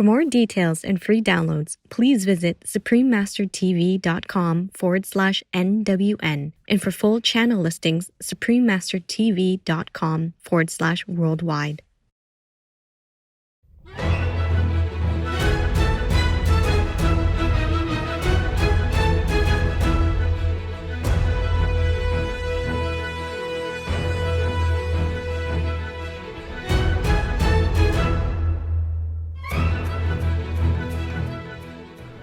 For more details and free downloads, please visit suprememastertv.com/NWN. And for full channel listings, suprememastertv.com/worldwide.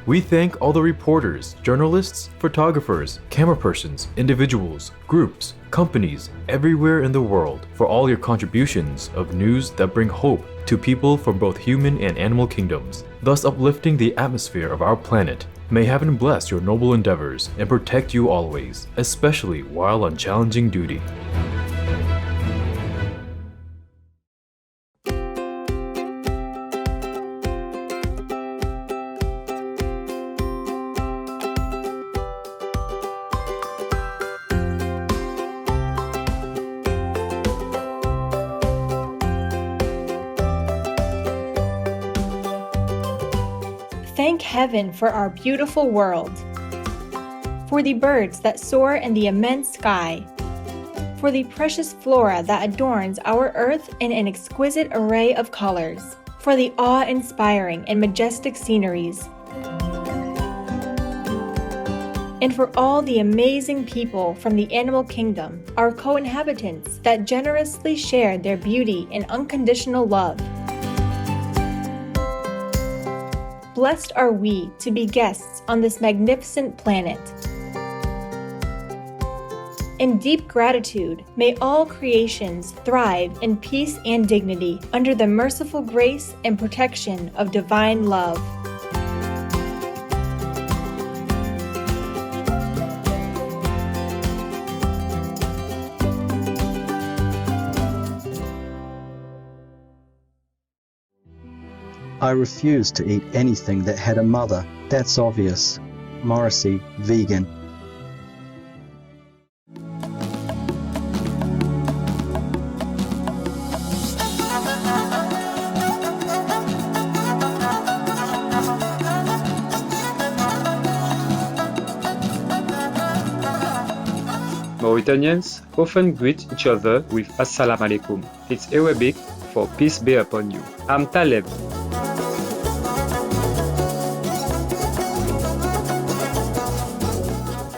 We thank all the reporters, journalists, photographers, camera persons, individuals, groups, companies, everywhere in the world for all your contributions of news that bring hope to people from both human and animal kingdoms, thus uplifting the atmosphere of our planet. May heaven bless your noble endeavors and protect you always, especially while on challenging duty. Thank heaven for our beautiful world, for the birds that soar in the immense sky, for the precious flora that adorns our earth in an exquisite array of colors, for the awe-inspiring and majestic sceneries, and for all the amazing people from the animal kingdom, our co-inhabitants that generously share their beauty and unconditional love. Blessed are we to be guests on this magnificent planet. In deep gratitude, may all creations thrive in peace and dignity under the merciful grace and protection of divine love. I refuse to eat anything that had a mother. That's obvious. Morrissey, vegan. Mauritanians often greet each other with Assalamu alaikum. It's Arabic for peace be upon you. I'm Taleb.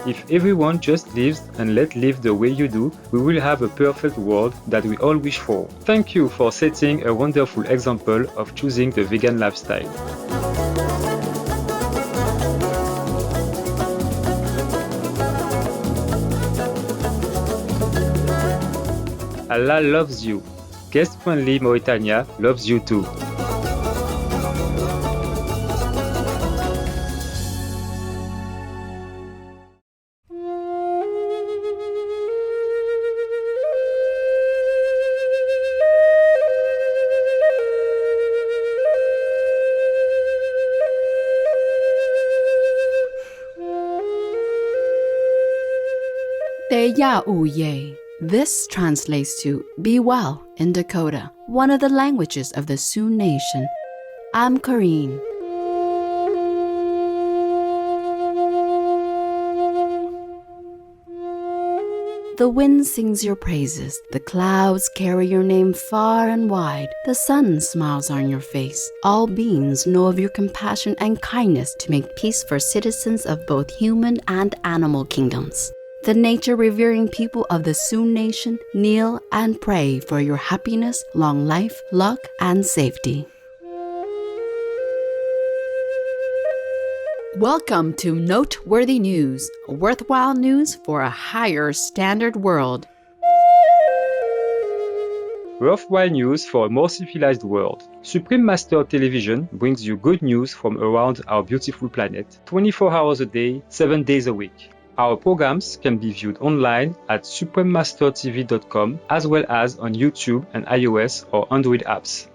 If everyone just lives and let live the way you do, we will have a perfect world that we all wish for. Thank you for setting a wonderful example of choosing the vegan lifestyle. Allah loves you. Guest-friendly Mauritania loves you too. Deyauye. This translates to "be well" in Dakota, one of the languages of the Sioux Nation. I'm Corrine. The wind sings your praises, the clouds carry your name far and wide, the sun smiles on your face. All beings know of your compassion and kindness to make peace for citizens of both human and animal kingdoms. The nature-revering people of the Sioux Nation kneel and pray for your happiness, long life, luck, and safety. Welcome to Noteworthy News, worthwhile news for a higher standard world. Worthwhile news for a more civilized world. Supreme Master Television brings you good news from around our beautiful planet, 24 hours a day, 7 days a week. Our programs can be viewed online at suprememastertv.com as well as on YouTube and iOS or Android apps.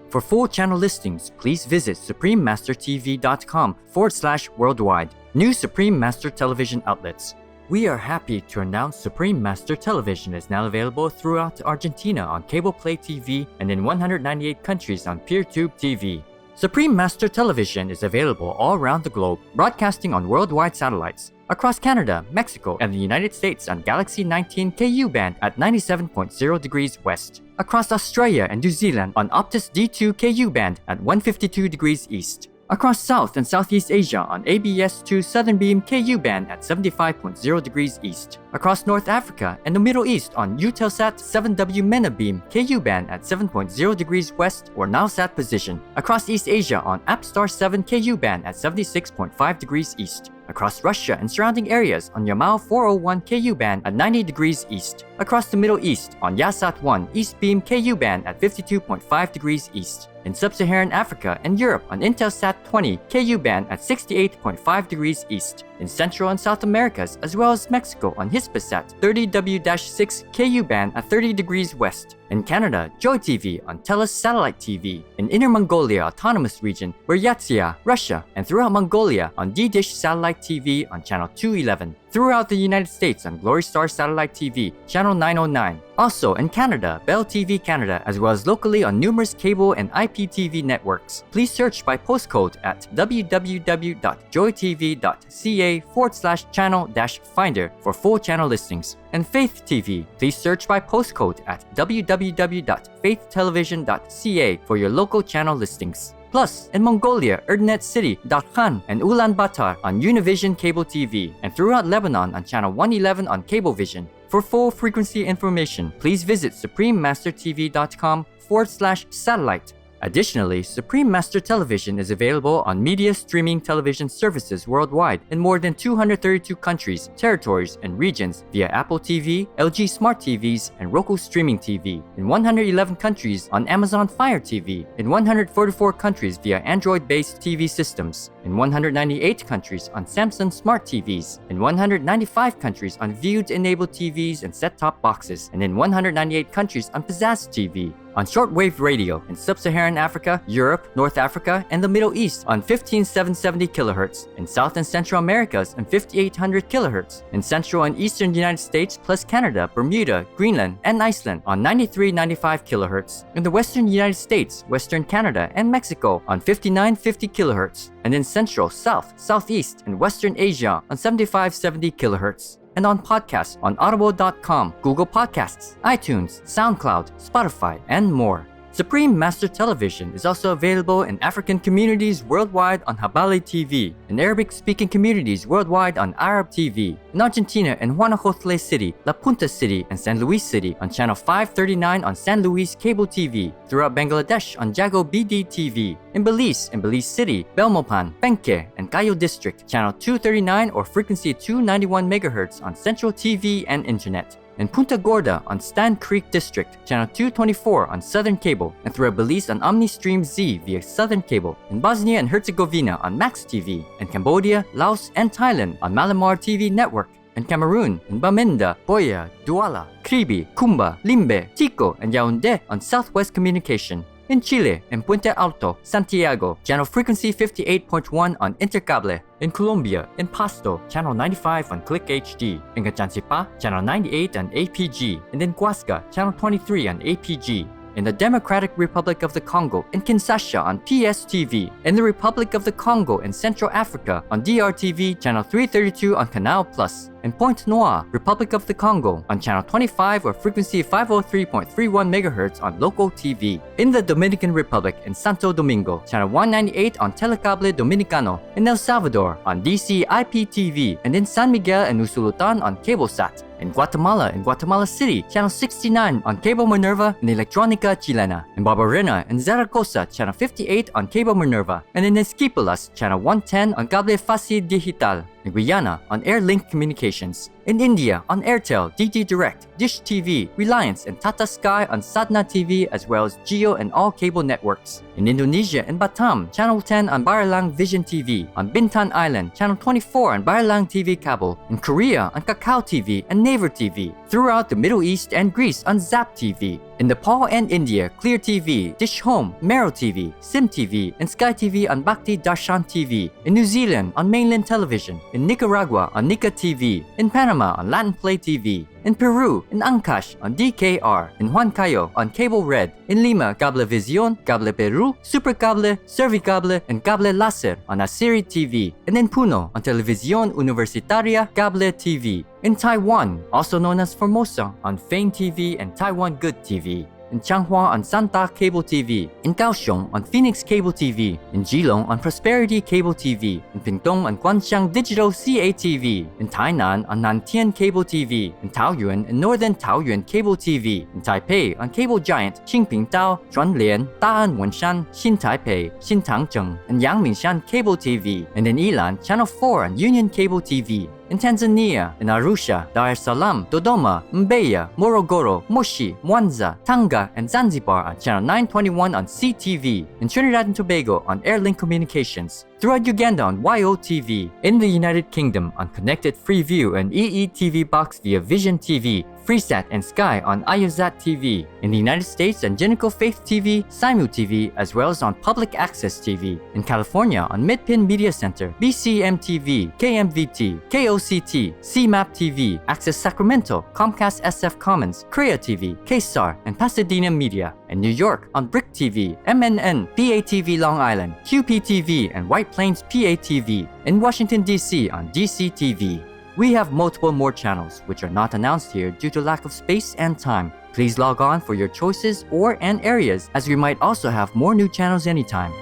For full channel listings, please visit suprememastertv.com/worldwide. New Supreme Master Television outlets. We are happy to announce Supreme Master Television is now available throughout Argentina on Cable Play TV and in 198 countries on PeerTube TV. Supreme Master Television is available all around the globe, broadcasting on worldwide satellites. Across Canada, Mexico, and the United States on Galaxy 19 KU band at 97.0 degrees west. Across Australia and New Zealand on Optus D2 KU band at 152 degrees east. Across South and Southeast Asia on ABS2 Southern Beam KU band at 75.0 degrees east. Across North Africa and the Middle East on Eutelsat 7W MENA Beam KU band at 7.0 degrees west or NowSat position. Across East Asia on APSTAR 7 KU band at 76.5 degrees east. Across Russia and surrounding areas on Yamal 401 KU band at 90 degrees east. Across the Middle East on Yasat 1 East Beam KU band at 52.5 degrees east. In Sub-Saharan Africa and Europe on Intelsat 20 KU band at 68.5 degrees east. In Central and South Americas as well as Mexico on Hispasat 30W-6 KU band at 30 degrees west. In Canada, Joy TV on TELUS Satellite TV. In Inner Mongolia Autonomous Region, Buryatia, Russia, and throughout Mongolia on D-Dish Satellite TV on Channel 211. Throughout the United States on Glory Star Satellite TV, Channel 909. Also in Canada, Bell TV Canada, as well as locally on numerous cable and IPTV networks. Please search by postcode at www.joytv.ca/channel-finder for full channel listings. And Faith TV, please search by postcode at www.faithtelevision.ca for your local channel listings. Plus, in Mongolia, Erdnet City, Darkhan, and Ulaanbaatar on Univision Cable TV, and throughout Lebanon on Channel 111 on Cablevision. For full frequency information, please visit suprememastertv.com/satellite. Additionally, Supreme Master Television is available on media streaming television services worldwide in more than 232 countries, territories, and regions via Apple TV, LG Smart TVs, and Roku Streaming TV, in 111 countries on Amazon Fire TV, in 144 countries via Android-based TV systems, in 198 countries on Samsung Smart TVs, in 195 countries on Viewed-enabled TVs and set-top boxes, and in 198 countries on Pizzazz TV. On shortwave radio in Sub-Saharan Africa, Europe, North Africa, and the Middle East on 15770 kHz, in South and Central Americas on 5800 kHz, in Central and Eastern United States plus Canada, Bermuda, Greenland, and Iceland on 9395 kHz, in the Western United States, Western Canada, and Mexico on 5950 kHz, and in Central, South, Southeast, and Western Asia on 7570 kHz. And on podcasts on audible.com, Google Podcasts, iTunes, SoundCloud, Spotify, and more. Supreme Master Television is also available in African communities worldwide on Habali TV, in Arabic-speaking communities worldwide on Arab TV, in Argentina in Guanajuato City, La Punta City, and San Luis City on Channel 539 on San Luis Cable TV, throughout Bangladesh on Jago BD TV, in Belize City, Belmopan, Benque, and Cayo District, Channel 239 or frequency 291 MHz on Central TV and Internet. In Punta Gorda on Stan Creek District, Channel 224 on Southern Cable, and throughout Belize on OmniStream Z via Southern Cable, in Bosnia and Herzegovina on Max TV, in Cambodia, Laos, and Thailand on Malamar TV Network, in Cameroon, in Bamenda, Boya, Douala, Kribi, Kumba, Limbe, Tico, and Yaoundé on Southwest Communication. In Chile, in Puente Alto, Santiago, channel frequency 58.1 on Intercable. In Colombia, in Pasto, channel 95 on Click HD. In Gachancipa, channel 98 on APG. And in Huasca, channel 23 on APG. In the Democratic Republic of the Congo, in Kinshasa on PSTV. In the Republic of the Congo in Central Africa on DRTV, channel 332 on Canal Plus. In Pointe Noire, Republic of the Congo, on channel 25 or frequency 503.31 MHz on local TV. In the Dominican Republic in Santo Domingo, channel 198 on Telecable Dominicano. In El Salvador, on DC IPTV, and in San Miguel and Usulután on CableSat. In Guatemala City, channel 69 on Cable Minerva and Electronica Chilena. In Barbarena and Zaragoza, channel 58 on Cable Minerva. And in Esquipulas, channel 110 on Cable Fácil Digital. In Guyana, on Airlink Communications. In India, on Airtel, DD Direct, Dish TV, Reliance, and Tata Sky on Sadna TV, as well as Geo and all cable networks. In Indonesia, in Batam, Channel 10 on Baralang Vision TV. On Bintan Island, Channel 24 on Baralang TV Cable. In Korea, on Kakao TV and Naver TV. Throughout the Middle East and Greece on Zap TV. In Nepal and India, Clear TV, Dish Home, Mero TV, Sim TV, and Sky TV on Bhakti Darshan TV. In New Zealand, on Mainland Television. In Nicaragua, on Nika TV. In Panama, on Latin Play TV. In Peru, in Ancash on DKR. In Huancayo on Cable Red. In Lima, Cablevisión, Cable Peru, Supercable, Servicable, and Cable Láser on Asiri TV. And in Puno on Televisión Universitaria Cable TV. In Taiwan, also known as Formosa on Fame TV and Taiwan Good TV. In Changhua on Santa Cable TV, in Kaohsiung on Phoenix Cable TV, in Geelong on Prosperity Cable TV, in Pingtung on Guangxiang Digital CATV, in Tainan on Nantian Cable TV, in Taoyuan and Northern Taoyuan Cable TV, in Taipei on Cable Giant Qingping Dao, Zhuanlian, Da'an Wenshan, Xin Taipei, Xin Tangzheng, and Yangmingshan Cable TV, and in Ilan, Channel 4 on Union Cable TV. In Tanzania, in Arusha, Dar es Salaam, Dodoma, Mbeya, Morogoro, Moshi, Mwanza, Tanga, and Zanzibar on Channel 921 on CTV. In Trinidad and Tobago on Airlink Communications. Throughout Uganda on YOTV. In the United Kingdom on Connected Freeview and EETV Box via Vision TV, Freesat and Sky on IOZAT TV. In the United States on Genical Faith TV, Simu TV, as well as on Public Access TV. In California on Midpin Media Center, BCM TV, KMVT, KOCT, CMAP TV, Access Sacramento, Comcast SF Commons, Crea TV, KSAR, and Pasadena Media. In New York on Brick TV, MNN, PATV Long Island, QPTV, and White Plains PATV. In Washington, D.C. on DCTV. We have multiple more channels, which are not announced here due to lack of space and time. Please log on for your choices and areas, as we might also have more new channels anytime.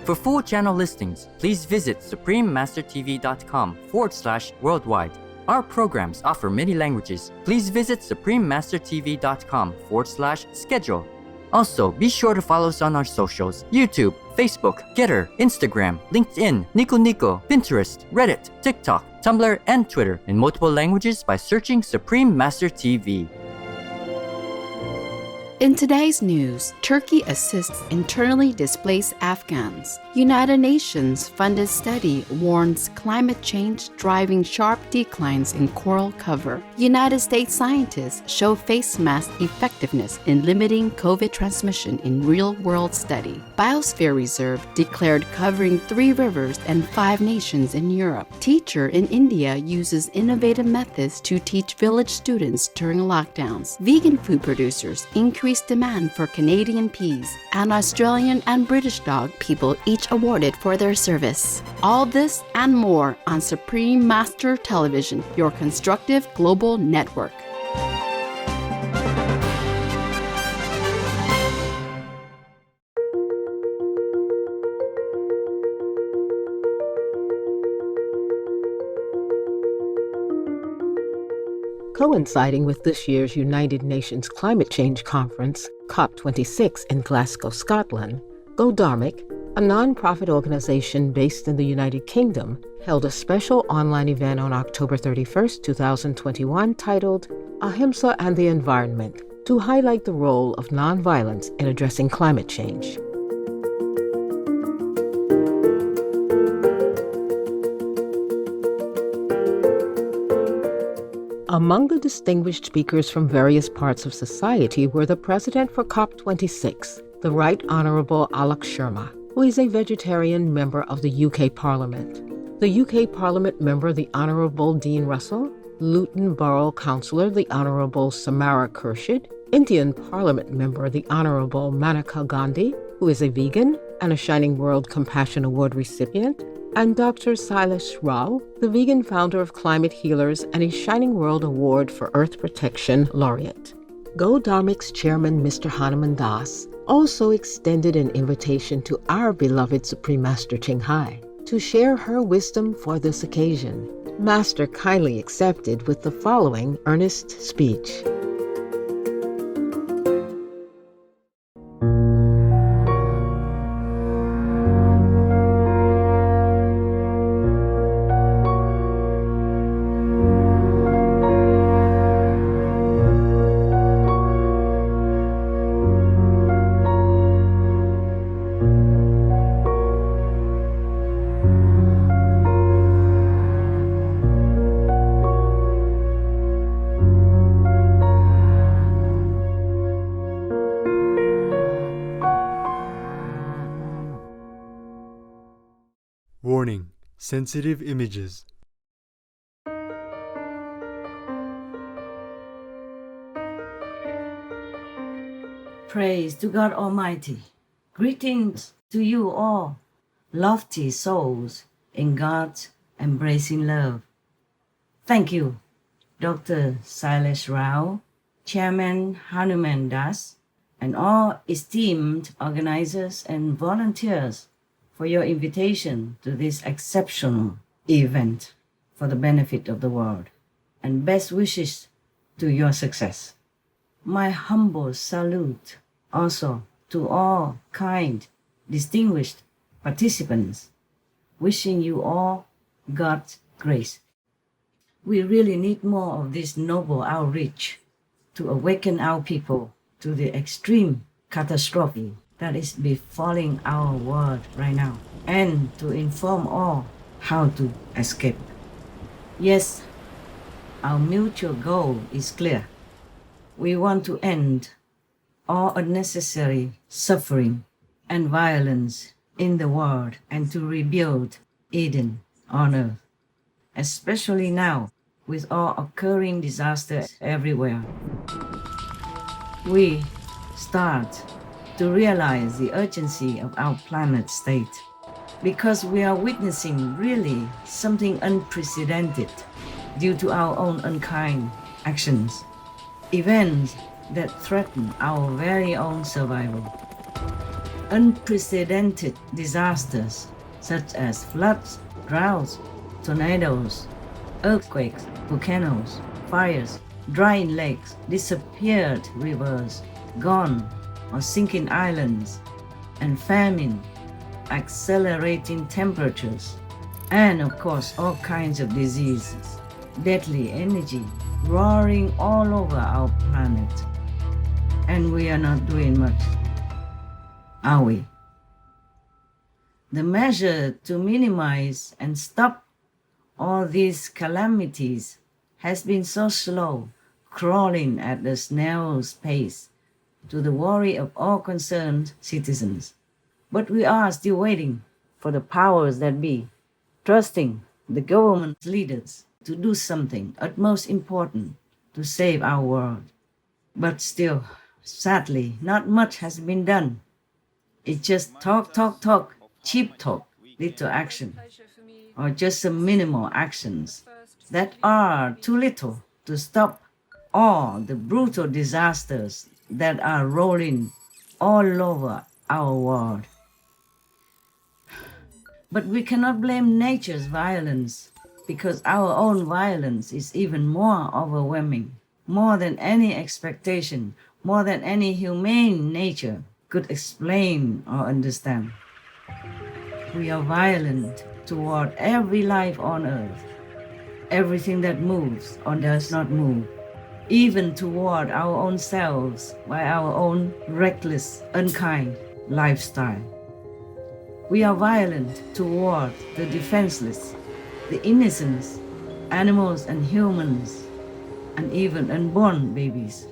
For full channel listings, please visit suprememastertv.com/worldwide. Our programs offer many languages. Please visit suprememastertv.com/schedule. Also, be sure to follow us on our socials: YouTube, Facebook, Getter, Instagram, LinkedIn, Nico Nico, Pinterest, Reddit, TikTok, Tumblr, and Twitter in multiple languages by searching Supreme Master TV. In today's news, Turkey assists internally displaced Afghans. United Nations funded study warns climate change driving sharp declines in coral cover. United States scientists show face mask effectiveness in limiting COVID transmission in real-world study. Biosphere Reserve declared covering 3 rivers and 5 nations in Europe. Teacher in India uses innovative methods to teach village students during lockdowns. Vegan food producers increase demand for Canadian peas, and Australian and British dog people each awarded for their service. All this and more on Supreme Master Television, your constructive global network. Coinciding with this year's United Nations Climate Change Conference, COP26 in Glasgow, Scotland, Go Dharmic, a non-profit organization based in the United Kingdom, held a special online event on October 31st, 2021 titled Ahimsa and the Environment to highlight the role of nonviolence in addressing climate change. Among the distinguished speakers from various parts of society were the president for COP26, the Right Honourable Alok Sharma, who is a vegetarian member of the UK Parliament. The UK Parliament member, the Honourable Dean Russell, Luton Borough Councillor, the Honourable Samara Khurshid, Indian Parliament member, the Honourable Maneka Gandhi, who is a vegan and a Shining World Compassion Award recipient, and Dr. Silas Rao, the vegan founder of Climate Healers and a Shining World Award for Earth Protection laureate. Go Dharmic's chairman, Mr. Hanuman Das, also extended an invitation to our beloved Supreme Master Ching Hai to share her wisdom for this occasion. Master kindly accepted with the following earnest speech. Warning: sensitive images. Praise to God Almighty. Greetings to you all, lofty souls in God's embracing love. Thank you, Dr. Silas Rao, Chairman Hanuman Das, and all esteemed organizers and volunteers for your invitation to this exceptional event for the benefit of the world, and best wishes to your success. My humble salute also to all kind, distinguished participants, wishing you all God's grace. We really need more of this noble outreach to awaken our people to the extreme catastrophe that is befalling our world right now, and to inform all how to escape. Yes, our mutual goal is clear. We want to end all unnecessary suffering and violence in the world and to rebuild Eden on earth, especially now with all occurring disasters everywhere. We start to realize the urgency of our planet's state because we are witnessing really something unprecedented due to our own unkind actions, events that threaten our very own survival. Unprecedented disasters such as floods, droughts, tornadoes, earthquakes, volcanoes, fires, drying lakes, disappeared rivers, gone or sinking islands, and famine, accelerating temperatures, and of course all kinds of diseases, deadly energy roaring all over our planet. And we are not doing much, are we? The measure to minimize and stop all these calamities has been so slow, crawling at a snail's pace, to the worry of all concerned citizens. But we are still waiting for the powers that be, trusting the government leaders to do something utmost important to save our world. But still, sadly, not much has been done. It's just talk, cheap talk, little action, or just some minimal actions that are too little to stop all the brutal disasters that are rolling all over our world. But we cannot blame nature's violence, because our own violence is even more overwhelming, more than any expectation, more than any humane nature could explain or understand. We are violent toward every life on earth, everything that moves or does not move, even toward our own selves by our own reckless, unkind lifestyle. We are violent toward the defenseless, the innocents, animals and humans, and even unborn babies.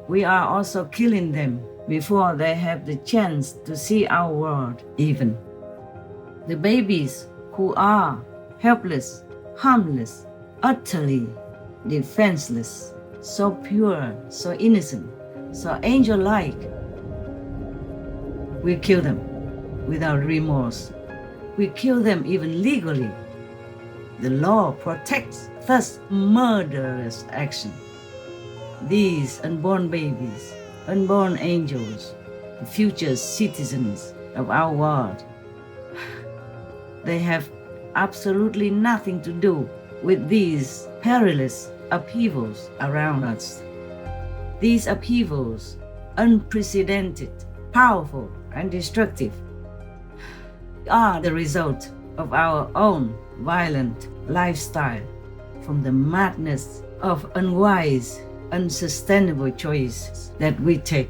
We are also killing them before they have the chance to see our world even. The babies who are helpless, harmless, utterly defenseless, so pure, so innocent, so angel-like. We kill them without remorse. We kill them even legally. The law protects thus murderous action. These unborn babies, unborn angels, the future citizens of our world, they have absolutely nothing to do with these perilous upheavals around us. These upheavals, unprecedented, powerful, and destructive, are the result of our own violent lifestyle, from the madness of unwise, unsustainable choices that we take.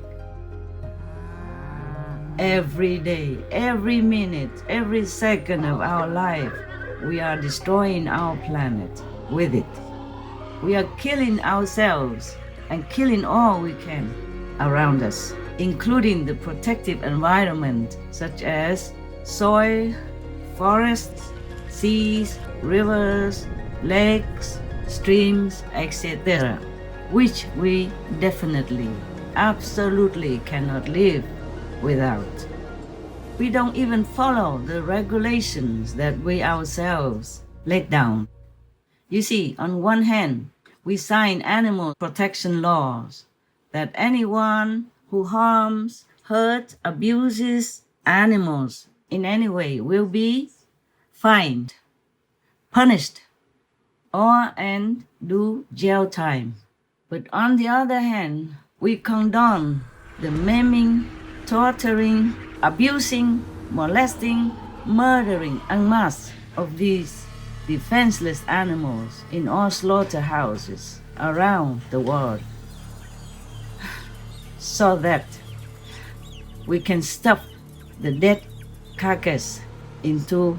Every day, every minute, every second of our life, we are destroying our planet with it. We are killing ourselves and killing all we can around us, including the protective environment such as soil, forests, seas, rivers, lakes, streams, etc., which we definitely, absolutely cannot live without. We don't even follow the regulations that we ourselves laid down. You see, on one hand, we sign animal protection laws that anyone who harms, hurts, abuses animals in any way will be fined, punished, and do jail time. But on the other hand, we condone the maiming, torturing, abusing, molesting, murdering en masse of these defenseless animals in all slaughterhouses around the world, so that we can stuff the dead carcass into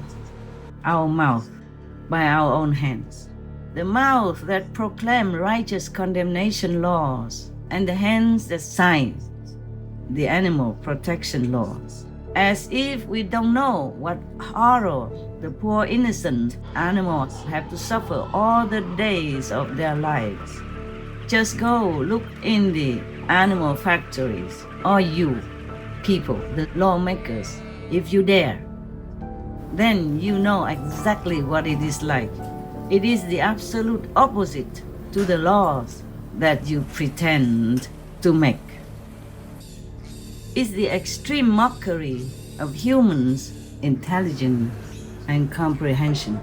our mouth by our own hands. The mouth that proclaim righteous condemnation laws, and the hands that sign the animal protection laws. As if we don't know what horror the poor innocent animals have to suffer all the days of their lives. Just go look in the animal factories, or you people, the lawmakers, if you dare. Then you know exactly what it is like. It is the absolute opposite to the laws that you pretend to make. It's the extreme mockery of humans' intelligence and comprehension.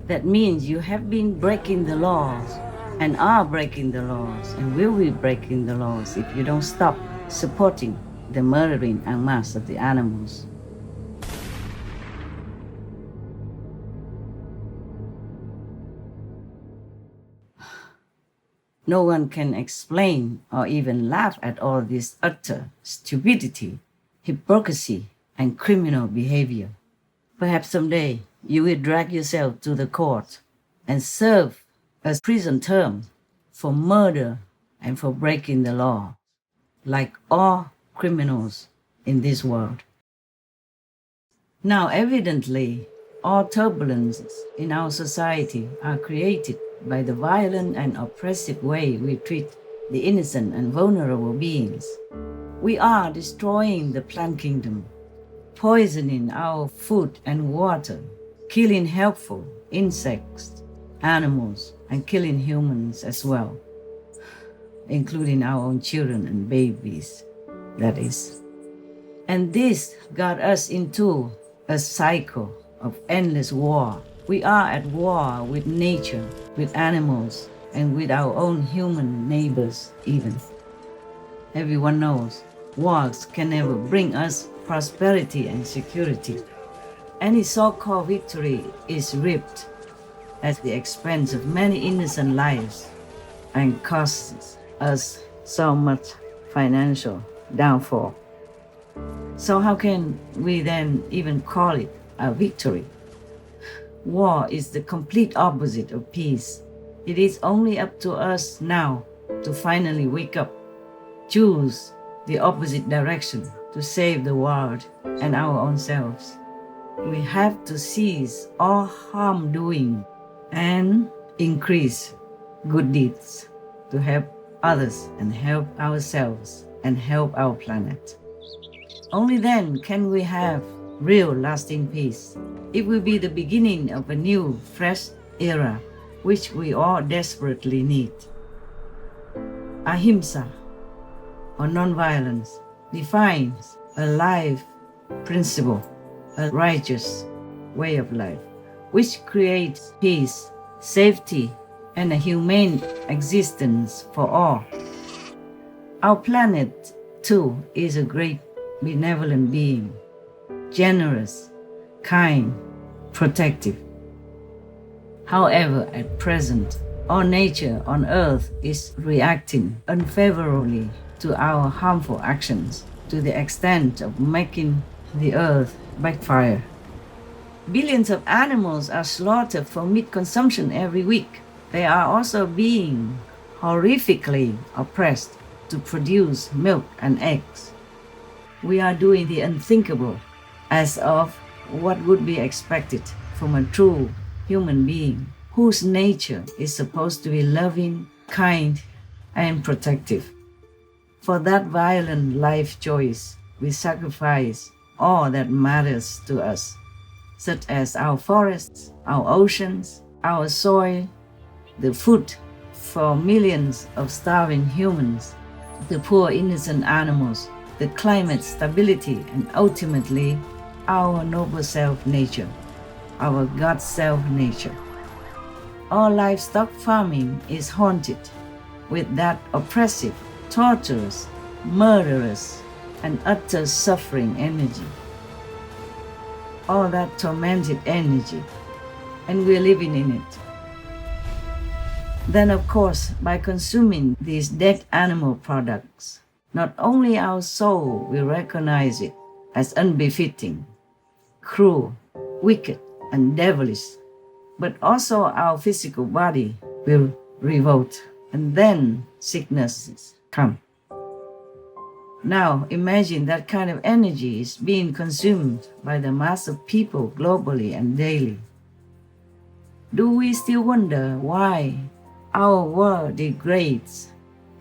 That means you have been breaking the laws, and are breaking the laws, and will be breaking the laws if you don't stop supporting the murdering en masse of the animals. No one can explain or even laugh at all this utter stupidity, hypocrisy, and criminal behavior. Perhaps someday you will drag yourself to the court and serve a prison term for murder and for breaking the law, like all criminals in this world. Now, evidently, all turbulences in our society are created by the violent and oppressive way we treat the innocent and vulnerable beings. We are destroying the plant kingdom, poisoning our food and water, killing helpful insects, animals, and killing humans as well, including our own children and babies, that is. And this got us into a cycle of endless war. We are at war with nature, with animals, and with our own human neighbors even. Everyone knows wars can never bring us prosperity and security. Any so-called victory is reaped at the expense of many innocent lives and costs us so much financial downfall. So how can we then even call it a victory? War is the complete opposite of peace. It is only up to us now to finally wake up, choose the opposite direction to save the world and our own selves. We have to cease all harm doing and increase good deeds to help others and help ourselves and help our planet. Only then can we have real lasting peace. It will be the beginning of a new, fresh era, which we all desperately need. Ahimsa, or nonviolence, defines a life principle, a righteous way of life, which creates peace, safety, and a humane existence for all. Our planet, too, is a great benevolent being, generous, kind, protective. However, at present, all nature on Earth is reacting unfavorably to our harmful actions to the extent of making the Earth backfire. Billions of animals are slaughtered for meat consumption every week. They are also being horrifically oppressed to produce milk and eggs. We are doing the unthinkable as of what would be expected from a true human being whose nature is supposed to be loving, kind, and protective. For that violent life choice, we sacrifice all that matters to us, such as our forests, our oceans, our soil, the food for millions of starving humans, the poor innocent animals, the climate stability, and ultimately our noble self nature, our God self nature. All livestock farming is haunted with that oppressive, torturous, murderous, and utter suffering energy. All that tormented energy, and we're living in it. Then, of course, by consuming these dead animal products, not only our soul will recognize it as unbefitting, cruel, wicked, and devilish, but also our physical body will revolt, and then sicknesses come. Now imagine that kind of energy is being consumed by the mass of people globally and daily. Do we still wonder why our world degrades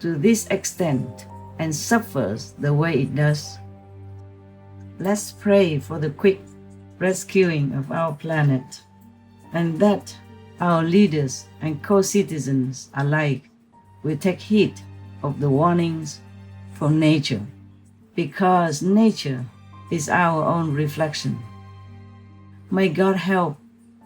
to this extent and suffers the way it does? Let's pray for the quick rescuing of our planet, and that our leaders and co-citizens alike will take heed of the warnings from nature, because nature is our own reflection. May God help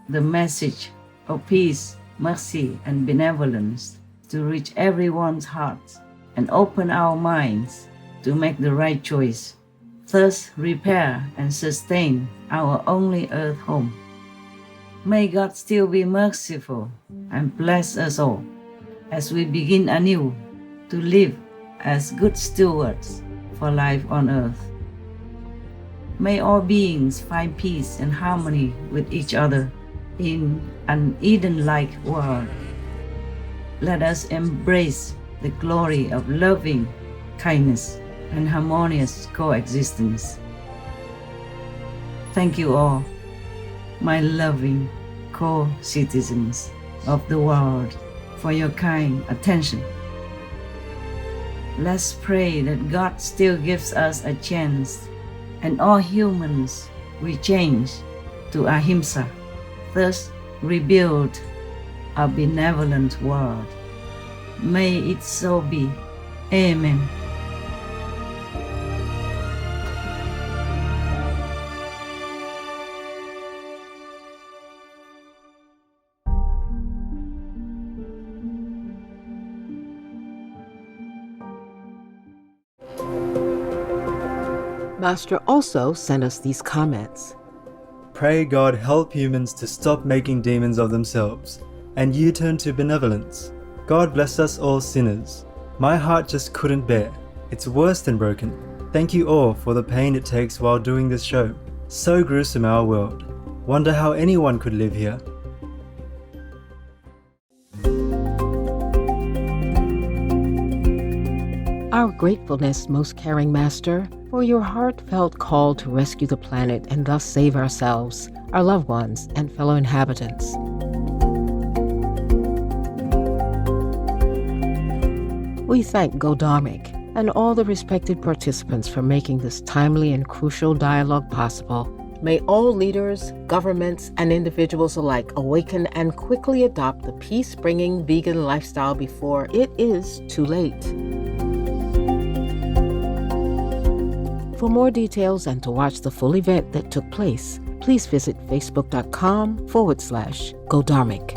the message of peace, mercy, and benevolence to reach everyone's heart and open our minds to make the right choice, thus repair and sustain our only earth home. May God still be merciful and bless us all as we begin anew to live as good stewards for life on earth. May all beings find peace and harmony with each other in an Eden-like world. Let us embrace the glory of loving kindness and harmonious coexistence. Thank you all, my loving co-citizens of the world, for your kind attention. Let's pray that God still gives us a chance, and all humans will change to ahimsa, thus rebuild a benevolent world. May it so be. Amen. Master also sent us these comments. Pray God help humans to stop making demons of themselves and you turn to benevolence. God bless us all sinners. My heart just couldn't bear. It's worse than broken. Thank you all for the pain it takes while doing this show. So gruesome our world. Wonder how anyone could live here. Our gratefulness, most caring Master, for your heartfelt call to rescue the planet and thus save ourselves, our loved ones, and fellow inhabitants. We thank Godamic and all the respected participants for making this timely and crucial dialogue possible. May all leaders, governments, and individuals alike awaken and quickly adopt the peace-bringing vegan lifestyle before it is too late. For more details and to watch the full event that took place, please visit facebook.com/Godamic.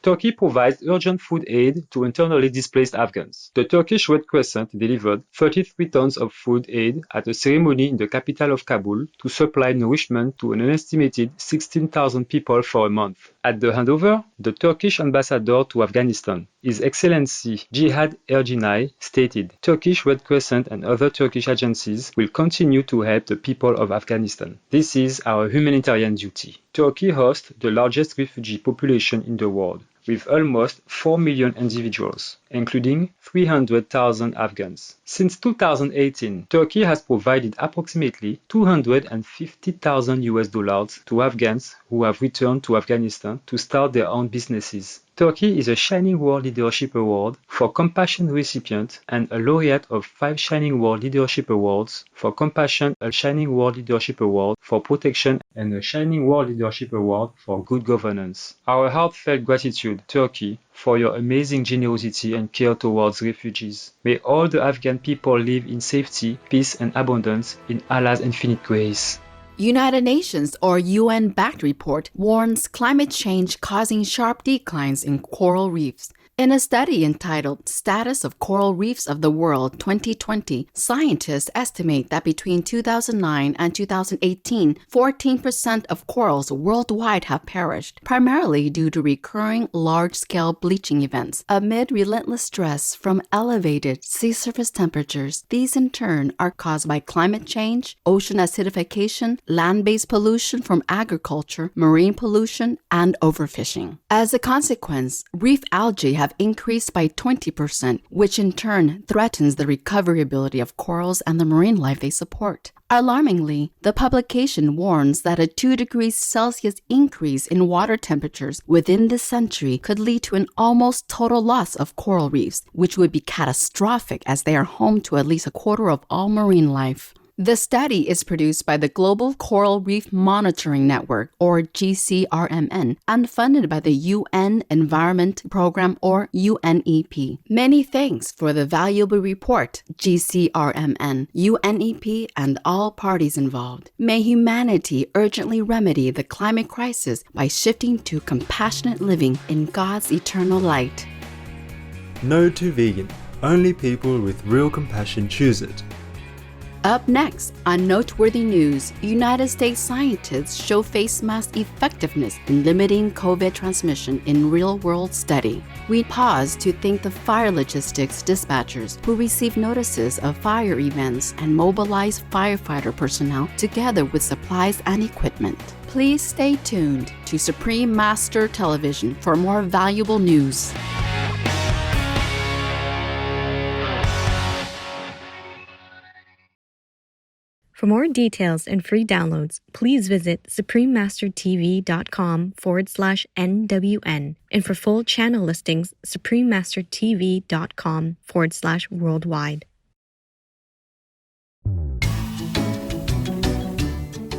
Turkey provides urgent food aid to internally displaced Afghans. The Turkish Red Crescent delivered 33 tons of food aid at a ceremony in the capital of Kabul to supply nourishment to an estimated 16,000 people for a month. At the handover, the Turkish ambassador to Afghanistan, His Excellency Jihad Erginay, stated, "Turkish Red Crescent and other Turkish agencies will continue to help the people of Afghanistan. This is our humanitarian duty." Turkey hosts the largest refugee population in the world, with almost 4 million individuals, including 300,000 Afghans. Since 2018, Turkey has provided approximately $250,000 to Afghans who have returned to Afghanistan to start their own businesses. Turkey is a Shining World Leadership Award for Compassion recipient and a laureate of 5 Shining World Leadership Awards for Compassion, a Shining World Leadership Award for Protection, and a Shining World Leadership Award for Good Governance. Our heartfelt gratitude, Turkey, for your amazing generosity and care towards refugees. May all the Afghan people live in safety, peace, and abundance in Allah's infinite grace. United Nations or UN-backed report warns climate change causing sharp declines in coral reefs. In a study entitled Status of Coral Reefs of the World 2020, scientists estimate that between 2009 and 2018, 14% of corals worldwide have perished, primarily due to recurring large-scale bleaching events. Amid relentless stress from elevated sea surface temperatures, these in turn are caused by climate change, ocean acidification, land-based pollution from agriculture, marine pollution, and overfishing. As a consequence, reef algae have increased by 20%, which in turn threatens the recovery ability of corals and the marine life they support. Alarmingly, the publication warns that a 2 degrees Celsius increase in water temperatures within this century could lead to an almost total loss of coral reefs, which would be catastrophic as they are home to at least a quarter of all marine life. The study is produced by the Global Coral Reef Monitoring Network, or GCRMN, and funded by the UN Environment Program, or UNEP. Many thanks for the valuable report, GCRMN, UNEP, and all parties involved. May humanity urgently remedy the climate crisis by shifting to compassionate living in God's eternal light. No to vegan. Only people with real compassion choose it. Up next, on Noteworthy News, United States scientists show face mask effectiveness in limiting COVID transmission in real-world study. We pause to thank the fire logistics dispatchers who receive notices of fire events and mobilize firefighter personnel together with supplies and equipment. Please stay tuned to Supreme Master Television for more valuable news. For more details and free downloads, please visit suprememastertv.com/NWN. And for full channel listings, suprememastertv.com/worldwide.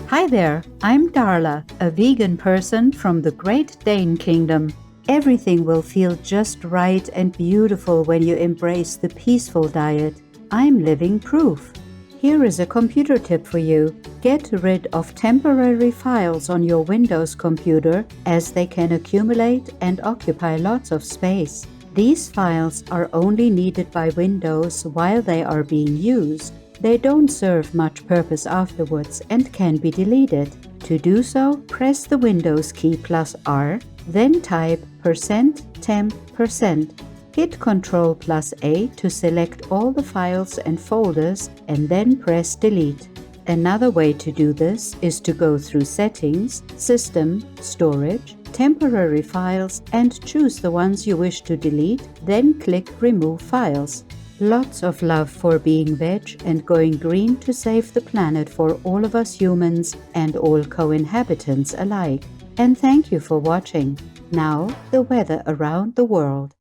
Hi there, I'm Darla, a vegan person from the Great Dane Kingdom. Everything will feel just right and beautiful when you embrace the peaceful diet. I'm living proof. Here is a computer tip for you. Get rid of temporary files on your Windows computer as they can accumulate and occupy lots of space. These files are only needed by Windows while they are being used. They don't serve much purpose afterwards and can be deleted. To do so, press the Windows key plus R, then type %temp%. Hit Ctrl plus A to select all the files and folders and then press Delete. Another way to do this is to go through Settings, System, Storage, Temporary Files and choose the ones you wish to delete, then click Remove Files. Lots of love for being veg and going green to save the planet for all of us humans and all co-inhabitants alike. And thank you for watching. Now, the weather around the world.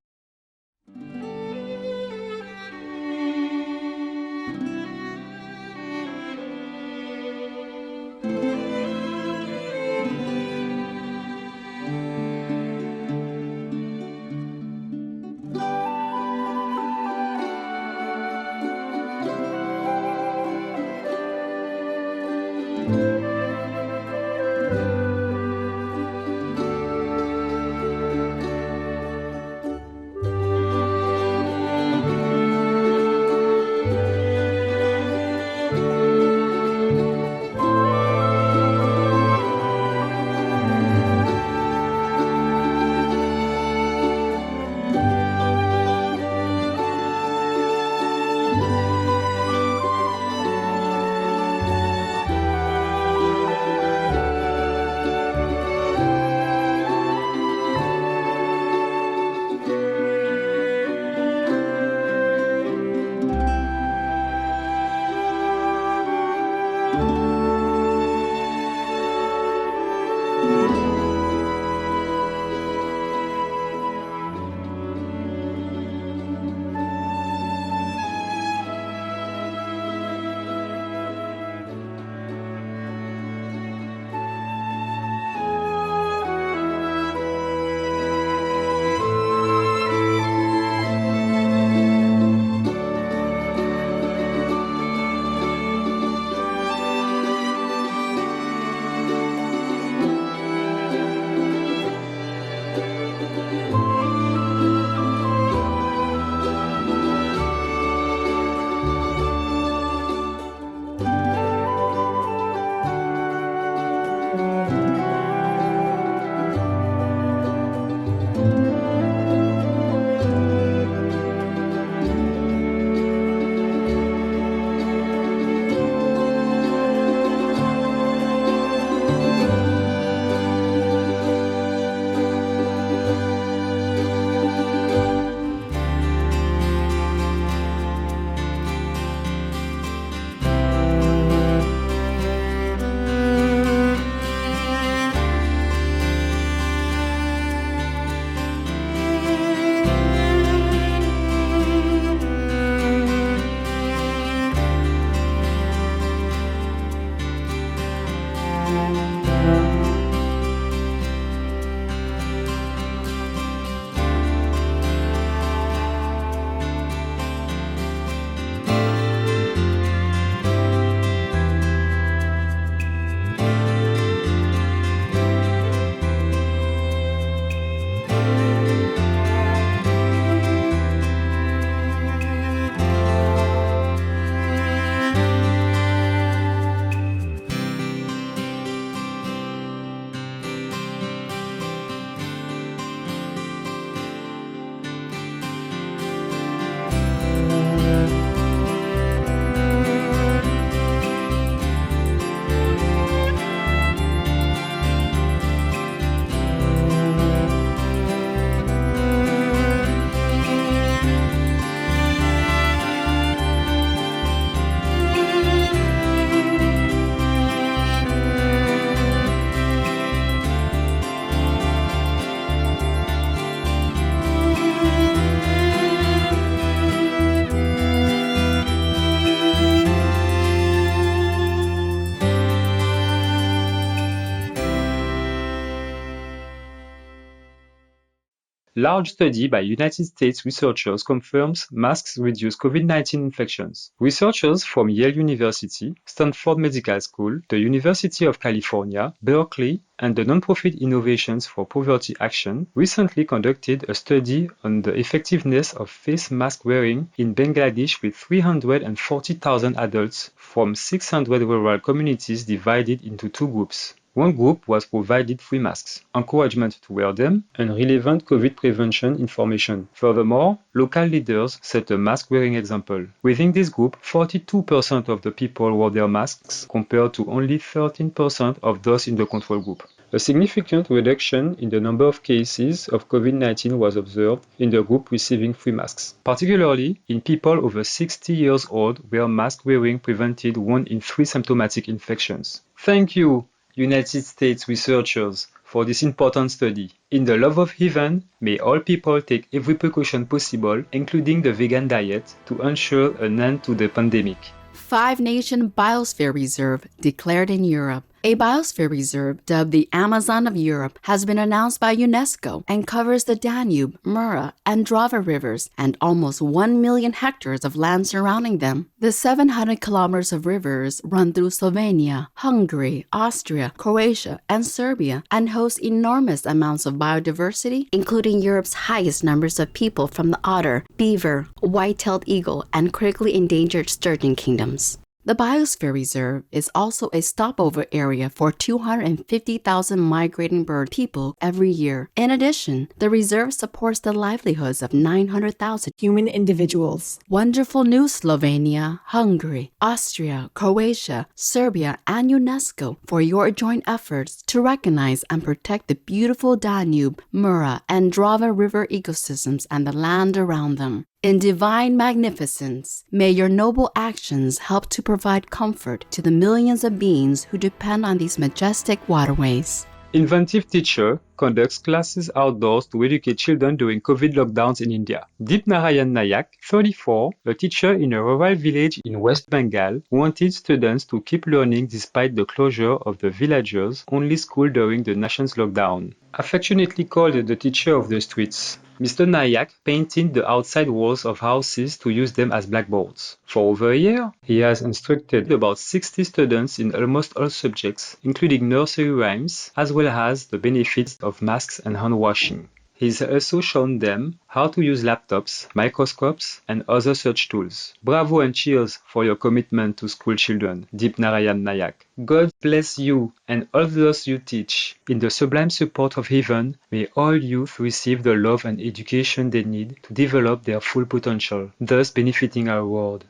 Large study by United States researchers confirms masks reduce COVID-19 infections. Researchers from Yale University, Stanford Medical School, the University of California, Berkeley, and the nonprofit Innovations for Poverty Action recently conducted a study on the effectiveness of face mask wearing in Bangladesh with 340,000 adults from 600 rural communities divided into two groups. One group was provided free masks, encouragement to wear them, and relevant COVID prevention information. Furthermore, local leaders set a mask-wearing example. Within this group, 42% of the people wore their masks compared to only 13% of those in the control group. A significant reduction in the number of cases of COVID-19 was observed in the group receiving free masks, particularly in people over 60 years old where mask wearing prevented 1 in 3 symptomatic infections. Thank you, United States researchers, for this important study. In the love of heaven, may all people take every precaution possible, including the vegan diet, to ensure an end to the pandemic. 5-nation biosphere reserve declared in Europe. A biosphere reserve, dubbed the Amazon of Europe, has been announced by UNESCO and covers the Danube, Mura, and Drava rivers and almost 1 million hectares of land surrounding them. The 700 kilometers of rivers run through Slovenia, Hungary, Austria, Croatia, and Serbia and host enormous amounts of biodiversity, including Europe's highest numbers of people from the otter, beaver, white-tailed eagle, and critically endangered sturgeon kingdoms. The Biosphere Reserve is also a stopover area for 250,000 migrating bird people every year. In addition, the reserve supports the livelihoods of 900,000 human individuals. Wonderful news, Slovenia, Hungary, Austria, Croatia, Serbia, and UNESCO for your joint efforts to recognize and protect the beautiful Danube, Mura, and Drava river ecosystems and the land around them. In divine magnificence, may your noble actions help to provide comfort to the millions of beings who depend on these majestic waterways. Inventive teacher conducts classes outdoors to educate children during COVID lockdowns in India. Deep Narayan Nayak, 34, a teacher in a rural village in West Bengal, wanted students to keep learning despite the closure of the village's only school during the nation's lockdown. Affectionately called the teacher of the streets, Mr. Nayak painted the outside walls of houses to use them as blackboards. For over a year, he has instructed about 60 students in almost all subjects, including nursery rhymes, as well as the benefits of masks and hand washing. He's also shown them how to use laptops, microscopes, and other search tools. Bravo and cheers for your commitment to school children, Deep Narayan Nayak. God bless you and all those you teach. In the sublime support of heaven, may all youth receive the love and education they need to develop their full potential, thus benefiting our world.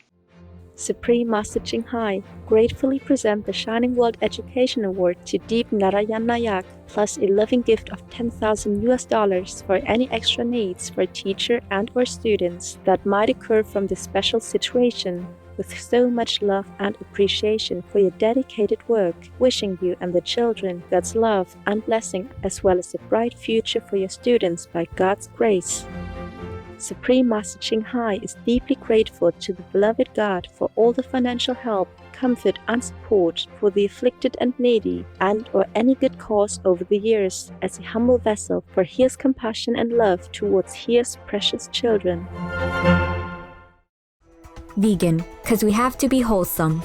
Supreme Master Ching Hai gratefully present the Shining World Education Award to Deep Narayan Nayak, plus a loving gift of $10,000 for any extra needs for teacher and or students that might occur from this special situation. With so much love and appreciation for your dedicated work, wishing you and the children God's love and blessing, as well as a bright future for your students by God's grace. Supreme Master Ching Hai is deeply grateful to the beloved God for all the financial help, comfort, and support for the afflicted and needy, and or any good cause over the years, as a humble vessel for His compassion and love towards His precious children. Vegan, 'cause we have to be wholesome.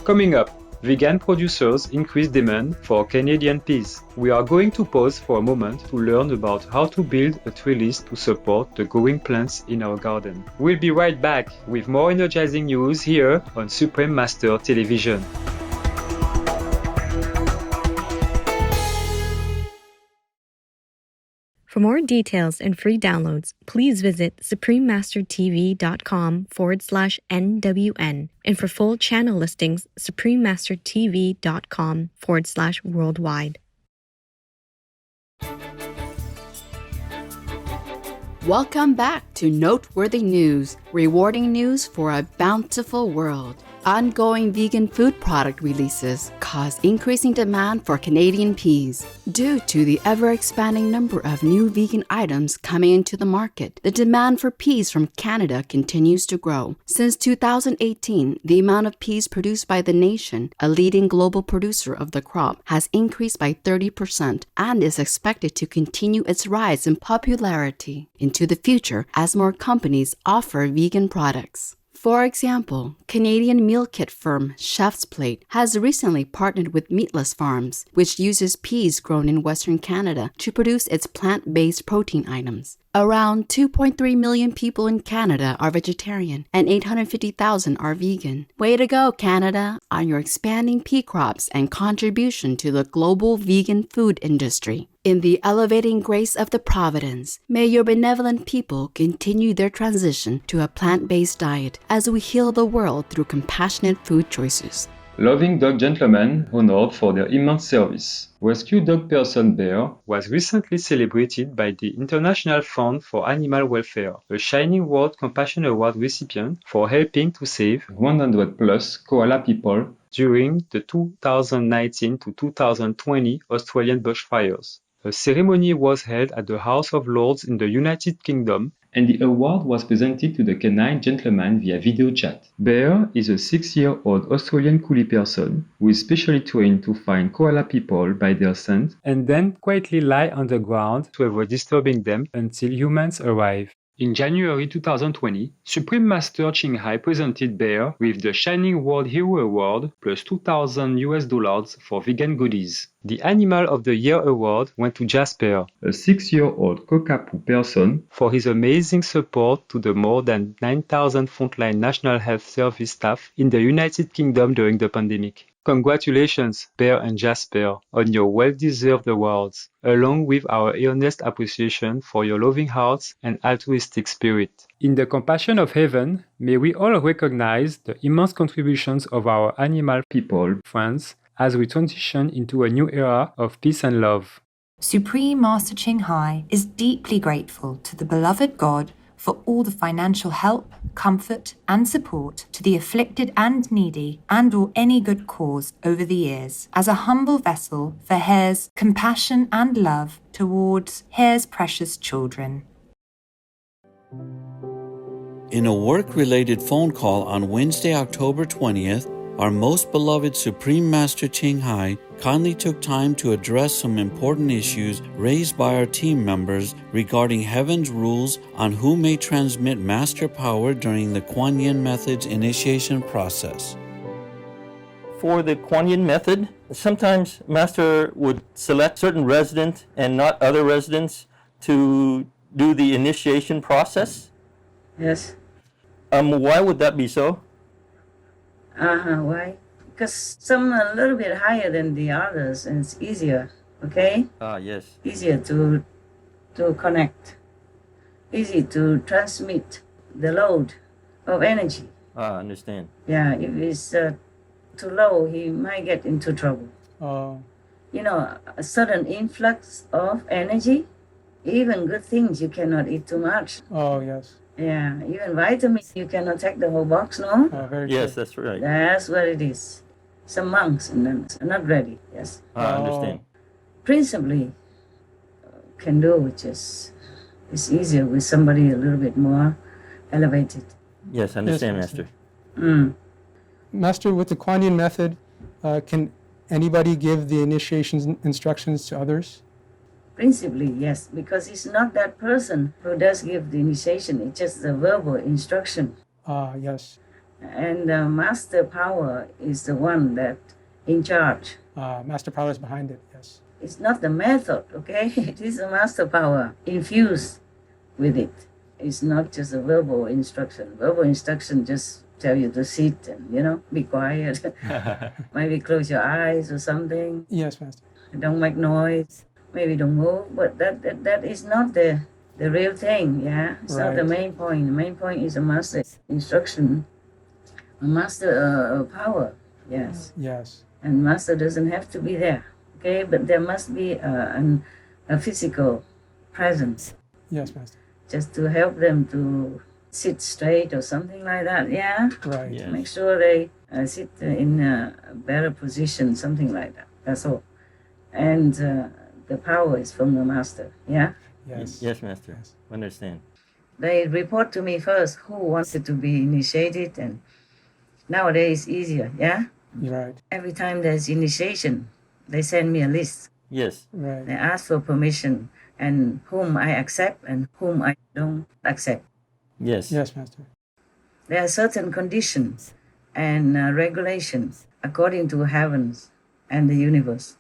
Coming up, vegan producers increase demand for Canadian peas. We are going to pause for a moment to learn about how to build a trellis to support the growing plants in our garden. We'll be right back with more energizing news here on Supreme Master Television. For more details and free downloads, please visit suprememastertv.com/NWN. And for full channel listings, suprememastertv.com/worldwide. Welcome back to Noteworthy News, rewarding news for a bountiful world. Ongoing vegan food product releases cause increasing demand for Canadian peas. Due to the ever-expanding number of new vegan items coming into the market, the demand for peas from Canada continues to grow. Since 2018, the amount of peas produced by the nation, a leading global producer of the crop, has increased by 30% and is expected to continue its rise in popularity into the future as more companies offer vegan products. For example, Canadian meal kit firm Chef's Plate has recently partnered with Meatless Farms, which uses peas grown in Western Canada to produce its plant-based protein items. Around 2.3 million people in Canada are vegetarian and 850,000 are vegan. Way to go, Canada, on your expanding pea crops and contribution to the global vegan food industry. In the elevating grace of the Providence, may your benevolent people continue their transition to a plant-based diet as we heal the world through compassionate food choices. Loving dog gentlemen honored for their immense service. Rescue dog person Bear was recently celebrated by the International Fund for Animal Welfare, a Shining World Compassion Award recipient for helping to save 100 plus koala people during the 2019 to 2020 Australian bushfires. A ceremony was held at the House of Lords in the United Kingdom, and the award was presented to the canine gentleman via video chat. Bear is a 6-year-old Australian coolie person who is specially trained to find koala people by their scent and then quietly lie on the ground to avoid disturbing them until humans arrive. In January 2020, Supreme Master Ching Hai presented Bear with the Shining World Hero Award plus $2,000 for vegan goodies. The Animal of the Year award went to Jasper, a 6-year-old cockapoo person, for his amazing support to the more than 9,000 frontline National Health Service staff in the United Kingdom during the pandemic. Congratulations, Bear and Jasper, on your well-deserved awards, along with our earnest appreciation for your loving hearts and altruistic spirit. In the compassion of heaven, may we all recognize the immense contributions of our animal people friends as we transition into a new era of peace and love. Supreme Master Ching Hai is deeply grateful to the beloved God for all the financial help, comfort, and support to the afflicted and needy and/or any good cause over the years, as a humble vessel for Hare's compassion and love towards Hare's precious children. In a work-related phone call on Wednesday, October 20th, our most beloved Supreme Master Ching Hai kindly took time to address some important issues raised by our team members regarding heaven's rules on who may transmit master power during the Kuan Yin Method's initiation process. For the Kuan Yin Method, sometimes Master would select certain residents and not other residents to do the initiation process. Yes. Why would that be so? Why? Because some are a little bit higher than the others and it's easier, okay? Yes. Easier to connect. Easy to transmit the load of energy. I understand. Yeah, if it's too low, he might get into trouble. You know, a sudden influx of energy, even good things you cannot eat too much. Oh, yes. Yeah, even vitamins, you cannot take the whole box, no? Yes, that's right. That's what it is. Some monks and nuns are not ready, yes. I understand. Principally, can do, which is it's easier with somebody a little bit more elevated. Yes, I understand, yes, Master. Master, with the Kuan Yin Method, can anybody give the initiation instructions to others? Principally, yes, because it's not that person who does give the initiation, it's just the verbal instruction. Yes. And Master Power is the one that in charge. Master Power is behind it, yes. It's not the method, okay? It is a Master Power infused with it. It's not just a verbal instruction. Verbal instruction just tell you to sit and, you know, be quiet. Maybe close your eyes or something. Yes, Master. Don't make noise. Maybe don't move, but that is not the real thing, yeah? It's not the main point. The main point is a master instruction, a master power, yes. Yes. And master doesn't have to be there, okay? But there must be a physical presence. Yes, Master. Just to help them to sit straight or something like that, yeah? Right. Yes. Make sure they sit in a better position, something like that. That's all. And the power is from the master. Yeah. Yes, Master. Understand. They report to me first who wanted to be initiated, and nowadays it's easier. Yeah. Right. Every time there's initiation, they send me a list. Yes. Right. They ask for permission and whom I accept and whom I don't accept. Yes. Yes, Master. There are certain conditions and regulations according to heavens and the universe.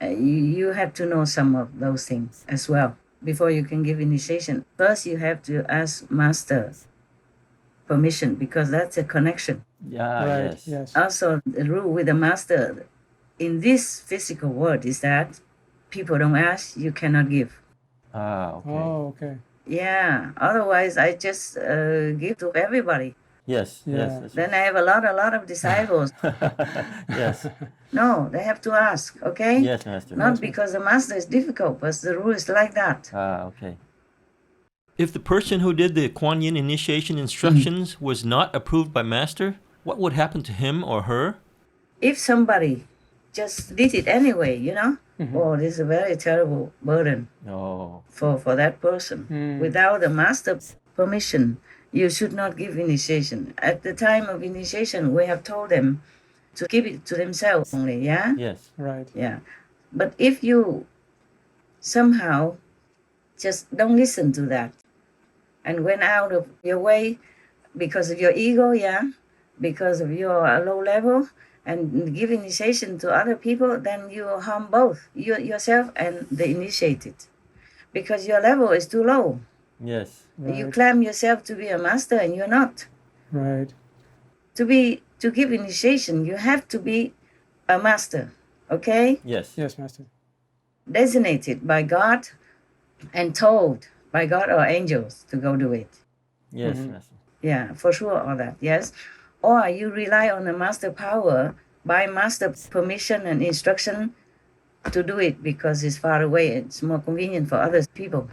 You have to know some of those things as well before you can give initiation. First, you have to ask Master permission because that's a connection. Yeah, Right. yes. Yes. Also, the rule with the Master in this physical world is that people don't ask, you cannot give. Ah, okay. Oh, okay. Yeah, otherwise I just give to everybody. Yes, Yeah. yes. Then I have a lot of disciples. Yes. No, they have to ask, okay? Yes, Master. Not because the Master is difficult, but the rule is like that. Ah, okay. If the person who did the Kuan Yin initiation instructions was not approved by Master, what would happen to him or her? If somebody just did it anyway, you know, oh, this is a very terrible burden Oh. for that person. Without the Master's permission, you should not give initiation. At the time of initiation, we have told them to keep it to themselves only, yeah? Yes. Right. Yeah. But if you somehow just don't listen to that and went out of your way because of your ego, yeah, because of your low level, and give initiation to other people, then you harm both yourself and the initiated, because your level is too low. Yes. Right. You claim yourself to be a master and you're not. Right. To give initiation, you have to be a master, okay? Yes. Yes, Master. Designated by God and told by God or angels to go do it. Yes, Master. Yeah, for sure, all that, yes. Or you rely on the master power by master permission and instruction to do it because it's far away, it's more convenient for other people.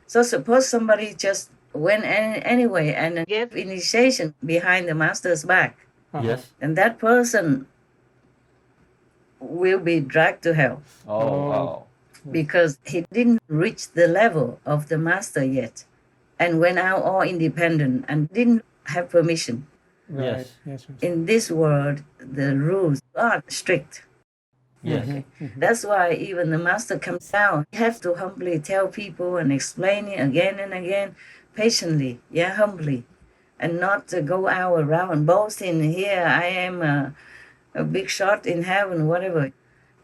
So suppose somebody just went anyway and gave initiation behind the master's back, Yes. and that person will be dragged to hell. Oh, wow. Because he didn't reach the level of the master yet and went out all independent and didn't have permission. Right. Yes. Yes, Master. In this world, the rules are strict. Yes. That's why even the master comes down. He has to humbly tell people and explain it again and again, patiently, yeah, humbly, and not go out around boasting, here I am a big shot in heaven, whatever.